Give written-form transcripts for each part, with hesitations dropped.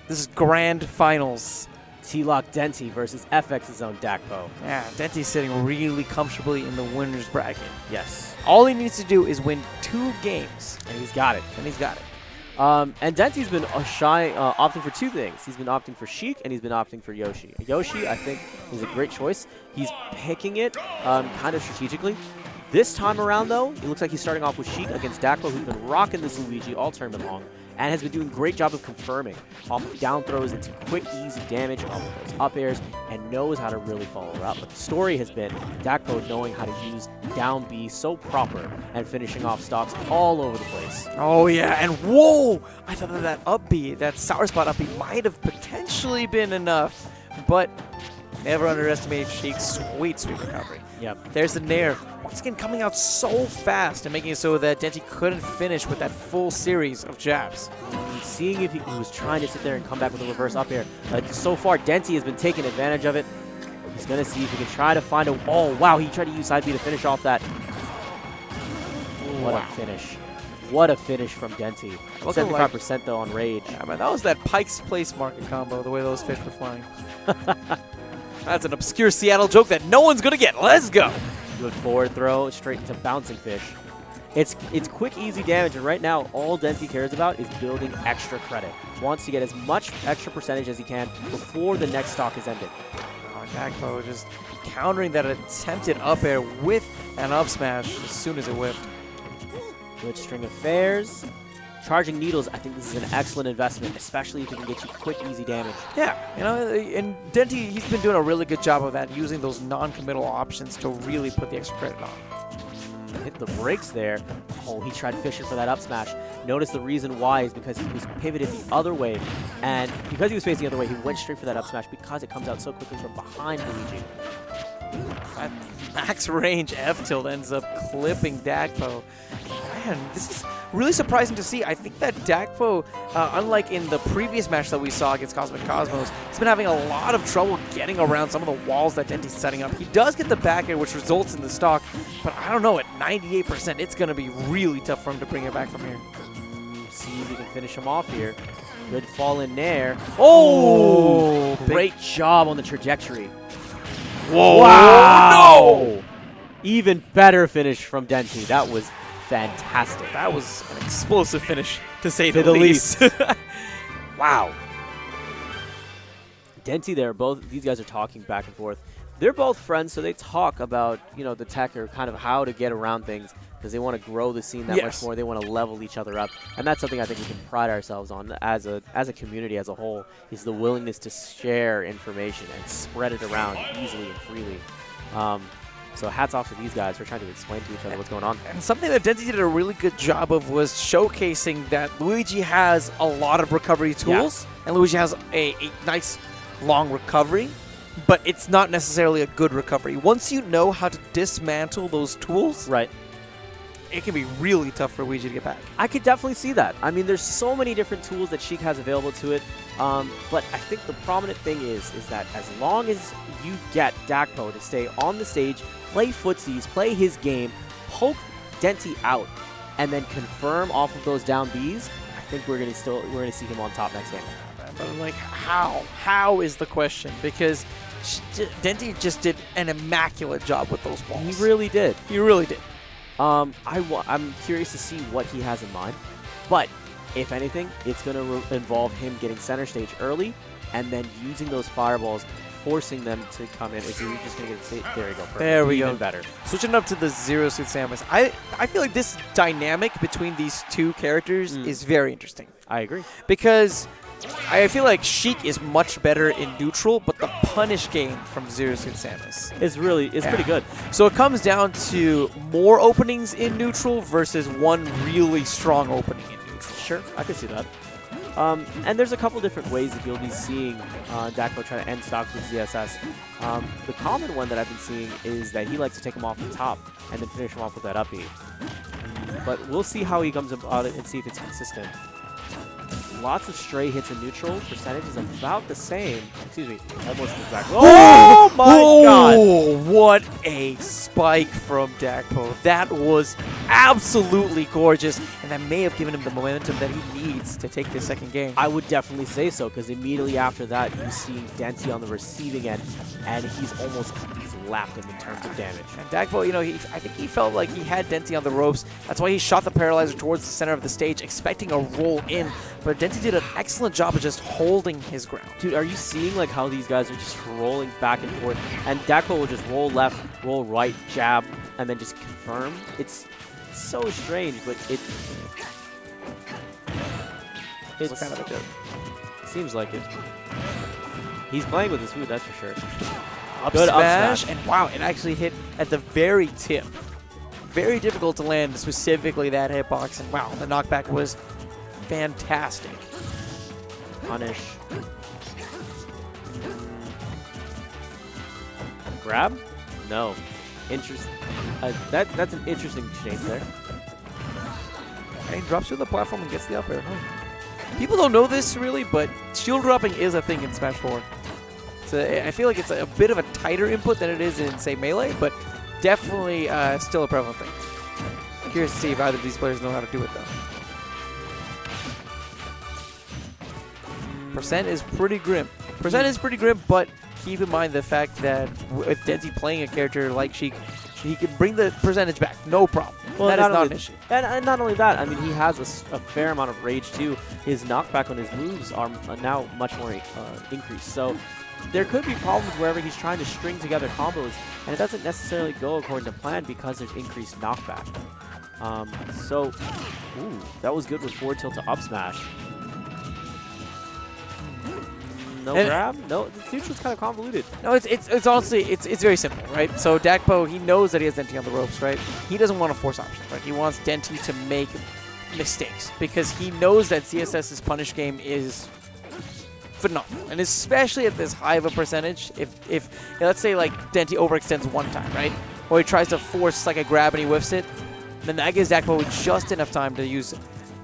This is grand finals. TLOC Denti versus FX's own Dakpo. Yeah, Denti's sitting really comfortably in the winner's bracket. Yes. All he needs to do is win 2 games. And he's got it. And he's got it. And Denti's been opting for 2 things. He's been opting for Sheik, and he's been opting for Yoshi. Yoshi, I think, is a great choice. He's picking it kind of strategically. This time around, though, it looks like he's starting off with Sheik against Dakpo, who's been rocking this Luigi all tournament long, and has been doing a great job of confirming off of down throws into quick, easy damage off of those up airs, and knows how to really follow up. But the story has been Dakpo knowing how to use down B so proper and finishing off stocks all over the place. Oh, yeah, and whoa! I thought that up B, that sour spot up B, might have potentially been enough, but never underestimate Sheik's sweet recovery. Yep. There's the nair. Once again, coming out so fast and making it so that Denti couldn't finish with that full series of jabs. Seeing if he was trying to sit there and come back with a reverse up air. So far, Denti has been taking advantage of it. He's going to see if he can try to find a... Oh, wow, he tried to use side B to finish off that. What a finish. What a finish from Denti. 75% though on Rage. Yeah, man, that was that Pike's Place market combo, the way those fish were flying. That's an obscure Seattle joke that no one's going to get. Let's go. Good forward throw, straight into bouncing fish. It's quick, easy damage, and right now, all Denti cares about is building extra credit. Wants to get as much extra percentage as he can before the next stock is ended. Oh, Dakpo just countering that attempted up air with an up smash as soon as it whiffed. Good string of fairs. Charging needles, I think this is an excellent investment, especially if it can get you quick, easy damage. Yeah, you know, and Denti, he's been doing a really good job of that, using those non-committal options to really put the extra credit on. Hit the brakes there. Oh, he tried fishing for that up smash. Notice the reason why is because he was pivoted the other way, and because he was facing the other way, he went straight for that up smash because it comes out so quickly from behind Luigi. That max range F tilt ends up clipping Dakpo. Man, this is really surprising to see. I think that Dakpo, unlike in the previous match that we saw against Cosmic Cosmos, he's been having a lot of trouble getting around some of the walls that Denti's setting up. He does get the back air, which results in the stock, but I don't know, at 98%, it's going to be really tough for him to bring it back from here. See if he can finish him off here. Good fall in there. Oh! Great job on the trajectory. Whoa! Wow! No! Even better finish from Denti. That was fantastic. That was an explosive finish, to say the least. Wow. Denti there, these guys are talking back and forth. They're both friends, so they talk about, you know, the tech or kind of how to get around things because they want to grow the scene that much more. They want to level each other up. And that's something I think we can pride ourselves on as a community as a whole, is the willingness to share information and spread it around easily and freely. So hats off to these guys for trying to explain to each other what's going on. And something that Denti did a really good job of was showcasing that Luigi has a lot of recovery tools, and Luigi has a nice long recovery, but it's not necessarily a good recovery. Once you know how to dismantle those tools, right, it can be really tough for Luigi to get back. I could definitely see that. I mean, there's so many different tools that Sheik has available to it, but I think the prominent thing is that as long as you get Dakpo to stay on the stage, play footsies, play his game, poke Denti out, and then confirm off of those down Bs, I think we're gonna see him on top next game. But like, how? How is the question? Because Denti just did an immaculate job with those balls. He really did. He really did. I'm curious to see what he has in mind, but if anything, it's going to involve him getting center stage early and then using those fireballs, forcing them to come in. If you're just going to get it, there you go. Perfect. There we Even go. better. Switching up to the Zero Suit Samus, I feel like this dynamic between these two characters is very interesting. I agree. Because I feel like Sheik is much better in neutral, but the punish game from Zero Suit Samus is pretty good. So it comes down to more openings in neutral versus one really strong opening in neutral. Sure, I can see that. And there's a couple different ways that you'll be seeing Dakpo try to end stocks with ZSS. The common one that I've been seeing is that he likes to take him off the top and then finish him off with that up B. But we'll see how he comes about it and see if it's consistent. Lots of stray hits in neutral. Percentage is about the same. Excuse me. Almost exactly. Oh my god! What a spike from Dakpo. That was absolutely gorgeous, and that may have given him the momentum that he needs to take this second game. I would definitely say so, because immediately after that, you see Denti on the receiving end, and he's lapped him in terms of damage. And Dakpo, you know, I think he felt like he had Denti on the ropes. That's why he shot the Paralyzer towards the center of the stage, expecting a roll in. But Denti did an excellent job of just holding his ground. Dude, are you seeing like how these guys are just rolling back and forth? And Dakpo will just roll left, roll right, jab, and then just confirm. It's so strange, but it's kind of a joke. Seems like it. He's playing with his food, that's for sure. Good up smash, and wow, it actually hit at the very tip. Very difficult to land, specifically that hitbox, and wow, the knockback was fantastic. Punish. Grab? No. Interesting. That's an interesting change there. And he drops through the platform and gets the up air. People don't know this really, but shield dropping is a thing in Smash 4. So I feel like it's a bit of a tighter input than it is in, say, Melee, but definitely still a prevalent thing. Curious to see if either of these players know how to do it, though. Percent is pretty grim. But keep in mind the fact that with Denti playing a character like Sheik, he can bring the percentage back, no problem. Well, that is not an issue. And not only that, I mean, he has a fair amount of rage, too. His knockback on his moves are now much more increased. So there could be problems wherever he's trying to string together combos, and it doesn't necessarily go according to plan because there's increased knockback. Ooh, that was good with forward tilt to up smash. No grab? No, the neutral's kind of convoluted. No, it's honestly, it's very simple, right? So Dakpo, he knows that he has Denti on the ropes, right? He doesn't want to force options, right? He wants Denti to make mistakes because he knows that ZSS's punish game is phenomenal, and especially at this high of a percentage. If let's say like Denti overextends one time, right, or he tries to force like a grab and he whiffs it, then that gives Dakpo just enough time to use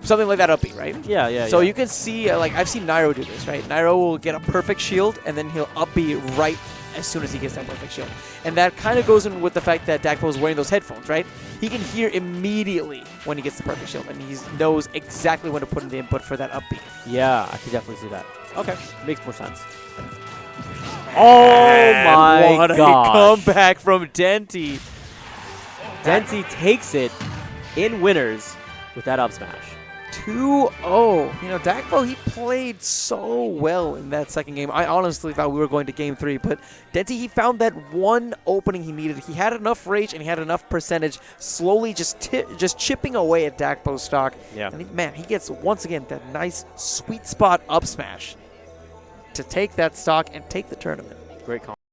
something like that up B, right? Yeah. So you can see, like I've seen Nairo do this, right? Nairo will get a perfect shield and then he'll up B right as soon as he gets that perfect shield, and that kind of goes in with the fact that Dakpo is wearing those headphones, right? He can hear immediately when he gets the perfect shield, and he knows exactly when to put in the input for that up B. Yeah, I can definitely see that. Okay, makes more sense. Oh my what gosh. A comeback from Denti. Denti takes it in winners with that up smash. 2-0. You know, Dakpo, he played so well in that second game. I honestly thought we were going to game 3, but Denti, he found that one opening he needed. He had enough rage and he had enough percentage, slowly just chipping away at Dakpo's stock. Yeah. And he gets, once again, that nice sweet spot up smash to take that stock and take the tournament. Great combo.